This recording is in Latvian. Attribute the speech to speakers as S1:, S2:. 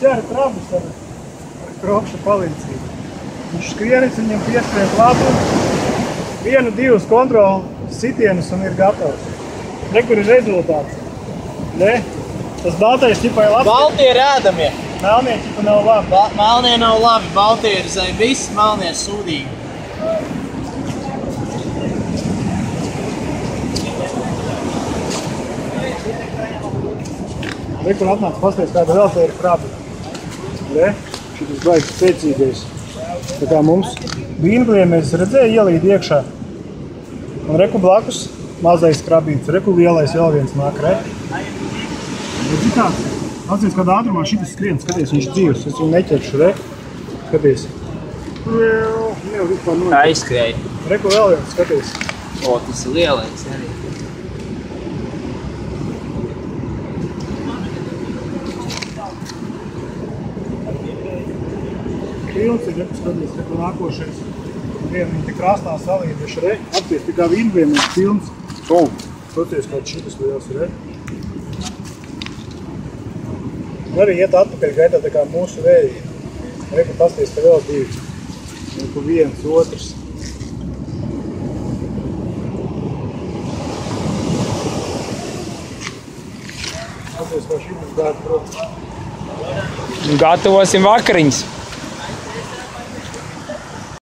S1: ķēra krabus ar kropša palīdzību. Viņš skrienis, viņam pieskrien klātu, 1-2 kontrolu sitienus un ir gatavs. Re, kur ir rezultāts. Ne? Tas baltais ķipa ir labs.
S2: Baltie ir ēdamie.
S1: Melnie ķipa nav labi.
S2: Melnie nav labi, baltie ir zem viss, melnie ir sūdīgi.
S1: Re, kur atnāc pasties, kāda vēl te ir krabi. Re, šitas baigs spēcīgais. Tā kā mums vīngliem mēs redzēju ielīt iekšā. Un reku blakus mazais krabīts, reku lielais vēl viens nāk, re. Bet citāds, atcies kādā ātrumā šitas skrien, skaties, viņš dzīvs, es viņu neķeršu, re. Skaties. Nevar vispār noiet.
S2: Aizskrēja.
S1: Reku vēl viens, skaties.
S2: O, tas ir lielais arī.
S1: Pilns ir, reku skaties, reku nākošais. Vienu viņi tik krāsnā salīduši, re. Atcies tikā vīngliem ir pilns. Skaties, kāds šitas liels, re. Un arī iet atpakaļ gaitā tā kā mūsu vēji. Reku pasties, ka vēl divi. Reku viens, otrs. Skaties, kā šitas gāda, protams.
S2: Gatavosim vakariņas.